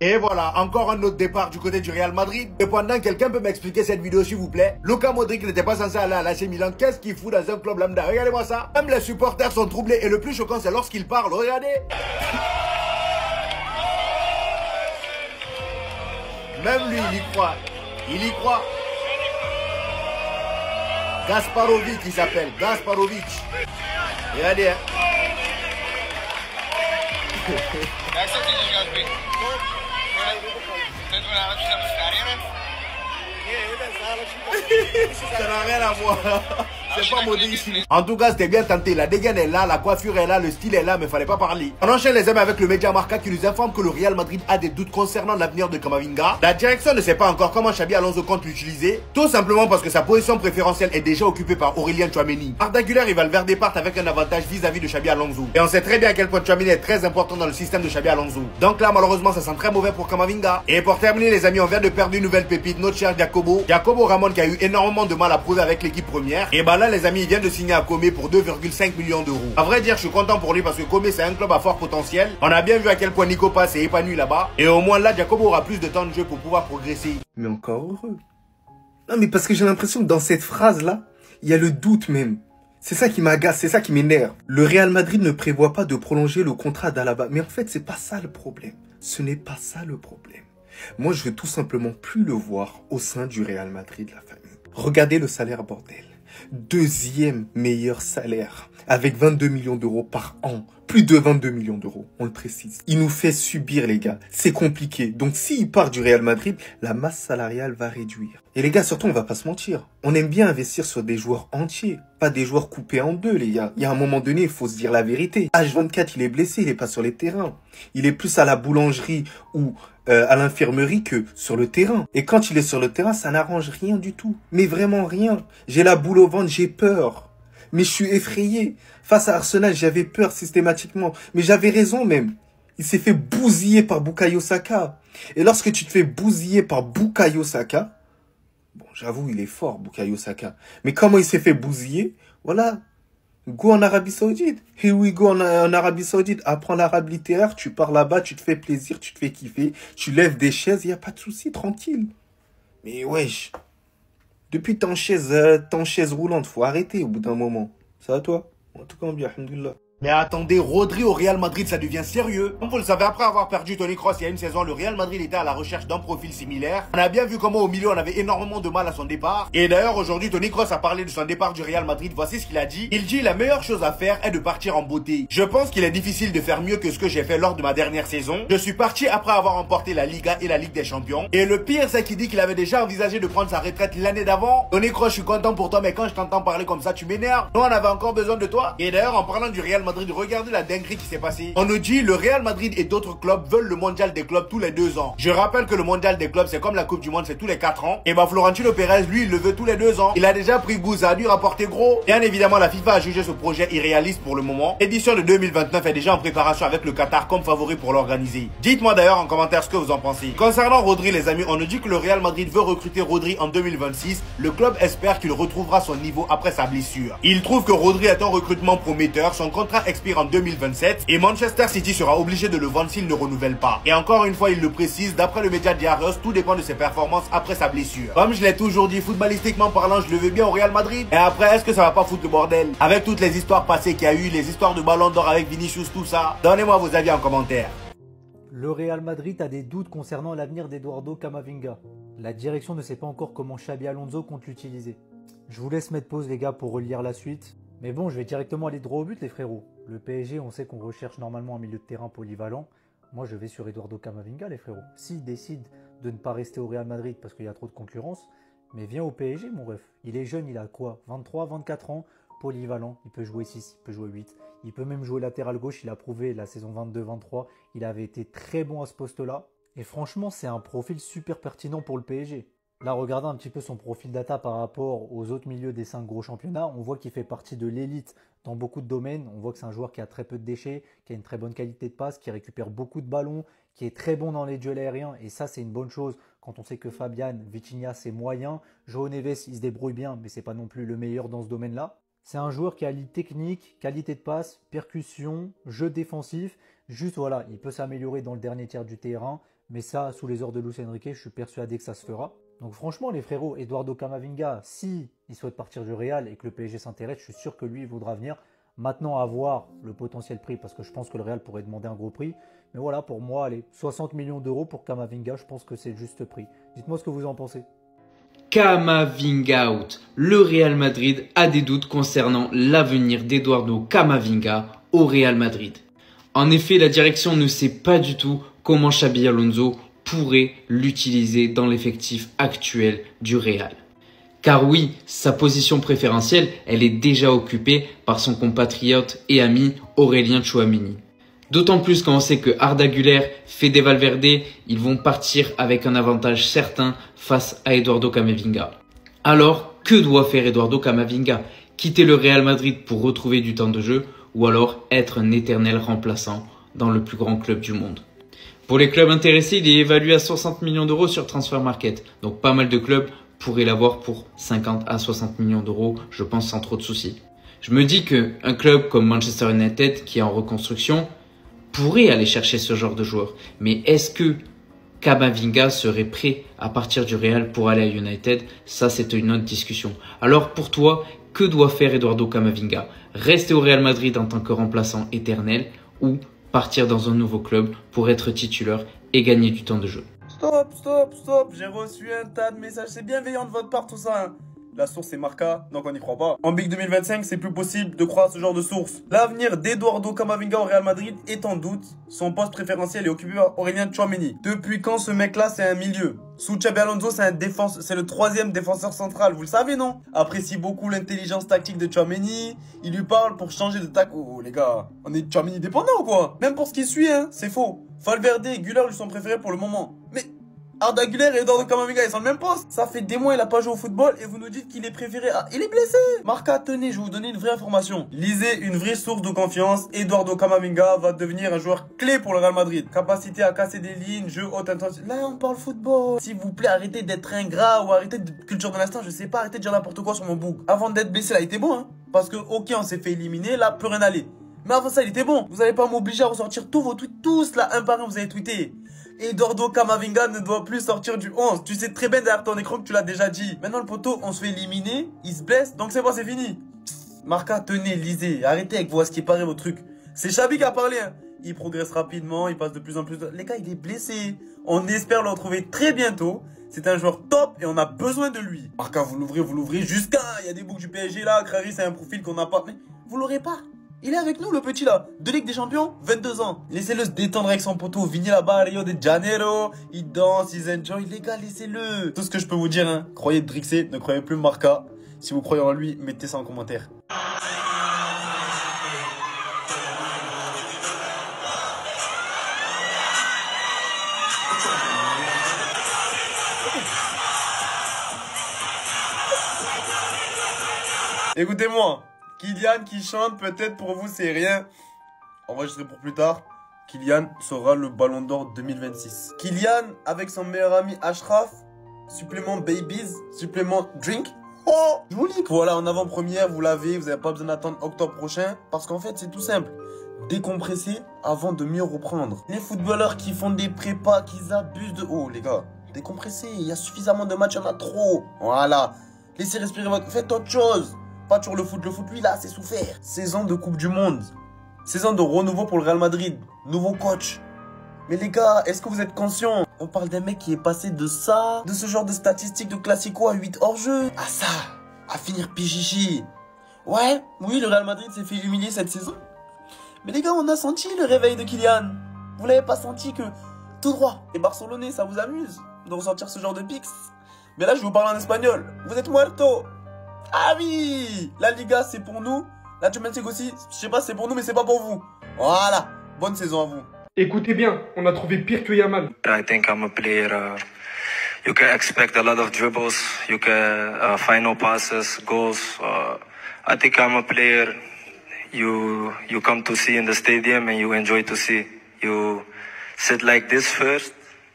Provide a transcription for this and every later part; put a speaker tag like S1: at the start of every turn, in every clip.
S1: Et voilà, encore un autre départ du côté du Real Madrid. Cependant, quelqu'un peut m'expliquer cette vidéo s'il vous plaît? Luka Modric n'était pas censé aller à l'AC Milan. Qu'est-ce qu'il fout dans un club lambda? Regardez-moi ça. Même les supporters sont troublés et le plus choquant c'est lorsqu'il parle. Regardez. Même lui, il y croit. Il y croit. Gasparovic, il s'appelle. Gasparovic. Regardez, hein. Ça n'a rien à voir. C'est pas maudit ici. En tout cas, c'était bien tenté. La dégaine est là, la coiffure est là, le style est là, mais fallait pas parler. On enchaîne les amis avec le Média Marca qui nous informe que le Real Madrid a des doutes concernant l'avenir de Camavinga. La direction ne sait pas encore comment Xabi Alonso compte l'utiliser. Tout simplement parce que sa position préférentielle est déjà occupée par Aurélien Tchouaméni. Arda Güler et Valverde partent avec un avantage vis-à-vis de Xabi Alonso. Et on sait très bien à quel point Tchouaméni est très important dans le système de Xabi Alonso. Donc là, malheureusement, ça sent très mauvais pour Camavinga. Et pour terminer les amis, on vient de perdre une nouvelle pépite, notre cher Jacobo. Jacobo Ramon qui a eu énormément de mal à prouver avec l'équipe première. Et bah là les amis, il vient de signer à Comé pour 2,5 millions d'euros. À vrai dire, je suis content pour lui parce que Comé c'est un club à fort potentiel. On a bien vu à quel point Nico Paz s'est épanoui là-bas. Et au moins là, Jacobo aura plus de temps de jeu pour pouvoir progresser.
S2: Mais encore heureux. Non mais parce que j'ai l'impression que dans cette phrase-là, il y a le doute même. C'est ça qui m'agace, c'est ça qui m'énerve. Le Real Madrid ne prévoit pas de prolonger le contrat d'Alaba. Mais en fait, c'est pas ça le problème. Ce n'est pas ça le problème. Moi, je veux tout simplement plus le voir au sein du Real Madrid, la famille. Regardez le salaire, bordel. Deuxième meilleur salaire, avec 22 millions d'euros par an. Plus de 22 millions d'euros, on le précise. Il nous fait subir, les gars. C'est compliqué. Donc, s'il part du Real Madrid, la masse salariale va réduire. Et les gars, surtout, on va pas se mentir. On aime bien investir sur des joueurs entiers, pas des joueurs coupés en deux, les gars. Il y a un moment donné, il faut se dire la vérité. H24, il est blessé, il est pas sur les terrains. Il est plus à la boulangerie ou à l'infirmerie que sur le terrain. Et quand il est sur le terrain, ça n'arrange rien du tout. Mais vraiment rien. J'ai la boule au ventre, j'ai peur. Mais je suis effrayé. Face à Arsenal, j'avais peur systématiquement. Mais j'avais raison même. Il s'est fait bousiller par Bukayo Saka. Et lorsque tu te fais bousiller par Bukayo Saka, bon, j'avoue, il est fort, Bukayo Saka. Mais comment il s'est fait bousiller? Voilà. Go en Arabie Saoudite. Here we go en Arabie Saoudite. Apprends l'arabe littéraire, tu pars là-bas, tu te fais plaisir, tu te fais kiffer. Tu lèves des chaises, il n'y a pas de souci, tranquille. Mais wesh. Depuis ton chaise roulante, faut arrêter au bout d'un moment. Ça va toi? En tout cas, bien, alhamdoulilah.
S1: Mais attendez, Rodri au Real Madrid, ça devient sérieux. Comme vous le savez, après avoir perdu Toni Kroos il y a une saison, le Real Madrid était à la recherche d'un profil similaire. On a bien vu comment au milieu on avait énormément de mal à son départ. Et d'ailleurs aujourd'hui, Toni Kroos a parlé de son départ du Real Madrid. Voici ce qu'il a dit. Il dit la meilleure chose à faire est de partir en beauté. Je pense qu'il est difficile de faire mieux que ce que j'ai fait lors de ma dernière saison. Je suis parti après avoir remporté la Liga et la Ligue des Champions. Et le pire, c'est qu'il dit qu'il avait déjà envisagé de prendre sa retraite l'année d'avant. Toni Kroos, je suis content pour toi, mais quand je t'entends parler comme ça, tu m'énerves. Nous, on avait encore besoin de toi. Et d'ailleurs, en parlant du Real Madrid, regardez la dinguerie qui s'est passée. On nous dit le Real Madrid et d'autres clubs veulent le mondial des clubs tous les 2 ans. Je rappelle que le mondial des clubs c'est comme la coupe du monde, c'est tous les 4 ans. Et bah Florentino Pérez lui il le veut tous les 2 ans. Il a déjà pris goût, ça a dû rapporter gros. Bien évidemment la FIFA a jugé ce projet irréaliste pour le moment. L'édition de 2029 est déjà en préparation avec le Qatar comme favori pour l'organiser. Dites-moi d'ailleurs en commentaire ce que vous en pensez. Concernant Rodri les amis, on nous dit que le Real Madrid veut recruter Rodri en 2026. Le club espère qu'il retrouvera son niveau après sa blessure. Il trouve que Rodri est un recrutement prometteur. Son contrat expire en 2027 et Manchester City sera obligé de le vendre s'il ne renouvelle pas. Et encore une fois, il le précise, d'après le média Diarios, tout dépend de ses performances après sa blessure. Comme je l'ai toujours dit, footballistiquement parlant, je le veux bien au Real Madrid. Et après, est-ce que ça va pas foutre le bordel? Avec toutes les histoires passées qu'il y a eu, les histoires de ballon d'or avec Vinicius, tout ça, donnez-moi vos avis en commentaire.
S3: Le Real Madrid a des doutes concernant l'avenir d'Eduardo Camavinga. La direction ne sait pas encore comment Xabi Alonso compte l'utiliser. Je vous laisse mettre pause les gars pour relire la suite. Mais bon, je vais directement aller droit au but les frérots. Le PSG, on sait qu'on recherche normalement un milieu de terrain polyvalent. Moi, je vais sur Eduardo Camavinga les frérots. S'il décide de ne pas rester au Real Madrid parce qu'il y a trop de concurrence, mais viens au PSG mon ref. Il est jeune, il a quoi? 23, 24 ans, polyvalent. Il peut jouer 6, il peut jouer 8. Il peut même jouer latéral gauche. Il a prouvé la saison 22-23. Il avait été très bon à ce poste-là. Et franchement, c'est un profil super pertinent pour le PSG. Là, regardez un petit peu son profil data par rapport aux autres milieux des 5 gros championnats. On voit qu'il fait partie de l'élite dans beaucoup de domaines. On voit que c'est un joueur qui a très peu de déchets, qui a une très bonne qualité de passe, qui récupère beaucoup de ballons, qui est très bon dans les duels aériens. Et ça, c'est une bonne chose quand on sait que Fabian, Vitinha, c'est moyen. João Neves, il se débrouille bien, mais c'est pas non plus le meilleur dans ce domaine-là. C'est un joueur qui a l'île technique, qualité de passe, percussion, jeu défensif. Juste voilà, il peut s'améliorer dans le dernier tiers du terrain. Mais ça, sous les ordres de Luis Enrique, je suis persuadé que ça se fera. Donc franchement, les frérots, Eduardo Camavinga, si il souhaite partir du Real et que le PSG s'intéresse, je suis sûr que lui, il voudra venir. Maintenant, à voir le potentiel prix, parce que je pense que le Real pourrait demander un gros prix. Mais voilà, pour moi, allez, 60 millions d'euros pour Camavinga, je pense que c'est le juste prix. Dites-moi ce que vous en pensez.
S4: Camavinga out. Le Real Madrid a des doutes concernant l'avenir d'Eduardo Camavinga au Real Madrid. En effet, la direction ne sait pas du tout comment Xabi Alonso pourrait l'utiliser dans l'effectif actuel du Real. Car oui, sa position préférentielle, elle est déjà occupée par son compatriote et ami Aurélien Tchouaméni. D'autant plus quand on sait que Arda Güler, Fede Valverde, ils vont partir avec un avantage certain face à Eduardo Camavinga. Alors, que doit faire Eduardo Camavinga? Quitter le Real Madrid pour retrouver du temps de jeu ou alors être un éternel remplaçant dans le plus grand club du monde? Pour les clubs intéressés, il est évalué à 60 millions d'euros sur Transfer Market. Donc pas mal de clubs pourraient l'avoir pour 50 à 60 millions d'euros, je pense sans trop de soucis. Je me dis qu'un club comme Manchester United, qui est en reconstruction, pourrait aller chercher ce genre de joueur. Mais est-ce que Camavinga serait prêt à partir du Real pour aller à United? Ça, c'est une autre discussion. Alors pour toi, que doit faire Eduardo Camavinga? Rester au Real Madrid en tant que remplaçant éternel ou partir dans un nouveau club pour être titulaire et gagner du temps de jeu?
S5: Stop, j'ai reçu un tas de messages, c'est bienveillant de votre part tout ça. La source c'est Marca, donc on n'y croit pas. En Big 2025, c'est plus possible de croire à ce genre de source. L'avenir d'Eduardo Camavinga au Real Madrid est en doute. Son poste préférentiel est occupé par Aurélien Tchouaméni. Depuis quand ce mec-là, c'est un milieu? Sous Xabi Alonso, c'est le troisième défenseur central, vous le savez, non? Apprécie beaucoup l'intelligence tactique de Tchouaméni. Il lui parle pour changer de tac. Oh les gars, on est Tchouaméni dépendant ou quoi? Même pour ce qui suit, hein, c'est faux. Valverde et Güler lui sont préférés pour le moment. Mais Arda Güler et Eduardo Camavinga, ils sont le même poste. Ça fait des mois il a pas joué au football et vous nous dites qu'il est préféré à... Il est blessé. Marca, tenez, je vais vous donner une vraie information. Lisez une vraie source de confiance. Eduardo Camavinga va devenir un joueur clé pour le Real Madrid. Capacité à casser des lignes, jeu haute intensité. Là, on parle football. S'il vous plaît, arrêtez d'être ingrat ou arrêtez de culture de l'instant. Je sais pas, arrêtez de dire n'importe quoi sur mon bouc. Avant d'être blessé, là, il était bon, hein. Parce que, ok, on s'est fait éliminer, là, plus rien aller. Mais avant ça, il était bon. Vous allez pas m'obliger à ressortir tous vos tweets, tous là, un par un, vous avez tweeté. Eduardo Camavinga ne doit plus sortir du 11. Tu sais très bien derrière ton écran que tu l'as déjà dit. Maintenant, le poteau, on se fait éliminer, il se blesse, donc c'est bon, c'est fini. Marca, tenez, lisez, arrêtez avec ce qui paraît vos trucs. C'est Xabi qui a parlé, hein. Il progresse rapidement, il passe de plus en plus... Les gars, il est blessé. On espère le retrouver très bientôt. C'est un joueur top et on a besoin de lui. Marca, vous l'ouvrez jusqu'à... Il y a des boucs du PSG là, Crary, c'est un profil qu'on n'a pas. Mais vous l'aurez pas. Il est avec nous, le petit là. De Ligue des Champions, 22 ans. Laissez-le se détendre avec son poteau. Vini là-bas à Rio de Janeiro. Il danse, il enjoy. Les gars, laissez-le. Tout ce que je peux vous dire, hein. Croyez Drixé, ne croyez plus Marca. Si vous croyez en lui, mettez ça en commentaire. Écoutez-moi. Kylian qui chante, peut-être pour vous c'est rien. Enregistré pour plus tard. Kylian sera le Ballon d'Or 2026. Kylian avec son meilleur ami Ashraf. Supplément Babies, supplément Drink. Oh, je vous leak. Voilà, en avant-première, vous l'avez. Vous n'avez pas besoin d'attendre octobre prochain. Parce qu'en fait, c'est tout simple. Décompresser avant de mieux reprendre. Les footballeurs qui font des prépas, qui abusent de... Oh les gars, décompressez. Il y a suffisamment de matchs, il y en a trop. Voilà. Laissez respirer votre... Faites autre chose. Pas sur le foot. Le foot, lui, là, c'est souffert. Saison de Coupe du Monde. Saison de renouveau pour le Real Madrid. Nouveau coach. Mais les gars, est-ce que vous êtes conscients? On parle d'un mec qui est passé de ça, de ce genre de statistiques de classico à 8 hors-jeu, à ça, à finir pichichi. Ouais, oui, le Real Madrid s'est fait humilier cette saison. Mais les gars, on a senti le réveil de Kylian. Vous l'avez pas senti que tout droit et barcelonais, ça vous amuse de ressortir ce genre de pics? Mais là, je vais vous parler en espagnol. Vous êtes muerto. Ah oui, la Liga c'est pour nous, la Champions League aussi, je sais pas c'est pour nous mais c'est pas pour vous. Voilà, bonne saison à vous.
S6: Écoutez bien, on a trouvé pire que Yamal.
S7: I think I'm a player, you can expect a lot of dribbles, you can final passes, goals. I think I'm a player you come to see in the stadium and you enjoy to see. You sit like this first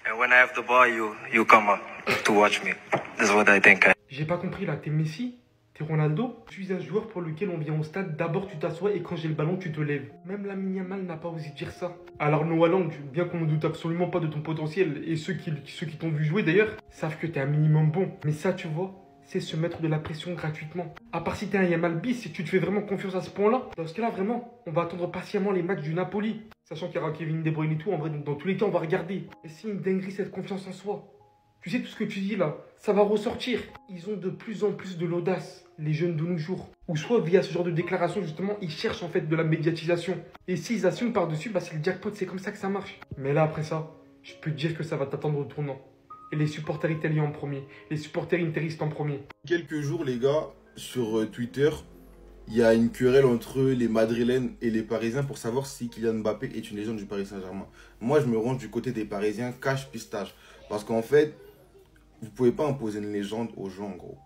S7: and when I have the ball you come up to watch me. This is what I think.
S6: J'ai pas compris là, t'es Messi? T'es Ronaldo? Je suis un joueur pour lequel on vient au stade, d'abord tu t'assois et quand j'ai le ballon, tu te lèves. Même Lamine Yamal n'a pas osé dire ça. Alors Noah Lang, bien qu'on ne doute absolument pas de ton potentiel, et ceux qui t'ont vu jouer d'ailleurs, savent que t'es un minimum bon. Mais ça, tu vois, c'est se mettre de la pression gratuitement. À part si t'es un Yamal bis, si tu te fais vraiment confiance à ce point-là, dans ce cas-là, vraiment, on va attendre patiemment les matchs du Napoli. Sachant qu'il y aura Kevin De Bruyne et tout, en vrai, dans tous les cas, on va regarder. Et c'est une dinguerie cette confiance en soi. Tu sais, tout ce que tu dis là, ça va ressortir. Ils ont de plus en plus de l'audace, les jeunes de nos jours. Ou soit via ce genre de déclaration, justement, ils cherchent en fait de la médiatisation. Et s'ils assument par-dessus, bah c'est le jackpot, c'est comme ça que ça marche. Mais là, après ça, je peux te dire que ça va t'attendre au tournant. Et les supporters italiens en premier, les supporters interistes en premier.
S8: Quelques jours, les gars, sur Twitter, il y a une querelle entre les Madrilènes et les Parisiens pour savoir si Kylian Mbappé est une légende du Paris Saint-Germain. Moi, je me range du côté des Parisiens, cash pistache. Parce qu'en fait, vous pouvez pas imposer une légende aux gens, gros.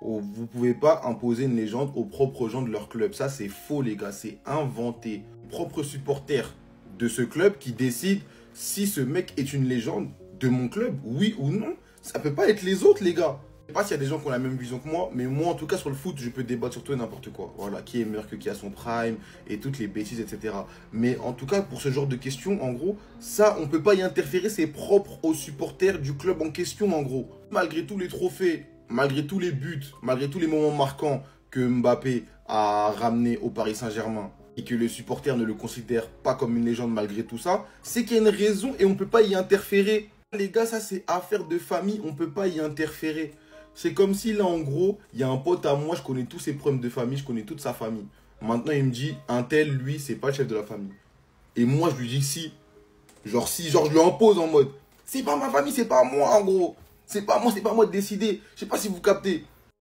S8: Vous pouvez pas imposer une légende aux propres gens de leur club. Ça, c'est faux, les gars. C'est inventé. Les propres supporters de ce club qui décident si ce mec est une légende de mon club, oui ou non. Ça peut pas être les autres, les gars. Je sais pas s'il y a des gens qui ont la même vision que moi, mais moi, en tout cas, sur le foot, je peux débattre sur tout et n'importe quoi. Voilà, qui est meilleur que qui a son prime et toutes les bêtises, etc. Mais en tout cas, pour ce genre de questions, en gros, ça, on peut pas y interférer. C'est propre aux supporters du club en question, en gros. Malgré tous les trophées, malgré tous les buts, malgré tous les moments marquants que Mbappé a ramenés au Paris Saint-Germain et que les supporters ne le considèrent pas comme une légende malgré tout ça, c'est qu'il y a une raison et on peut pas y interférer. Les gars, ça, c'est affaire de famille, on peut pas y interférer. C'est comme si là, en gros, il y a un pote à moi, je connais tous ses problèmes de famille, je connais toute sa famille. Maintenant, il me dit, un tel, lui, c'est pas le chef de la famille. Et moi, je lui dis si. Genre, je lui impose en mode, c'est pas ma famille, c'est pas moi, en gros. C'est pas moi de décider. Je sais pas si vous captez.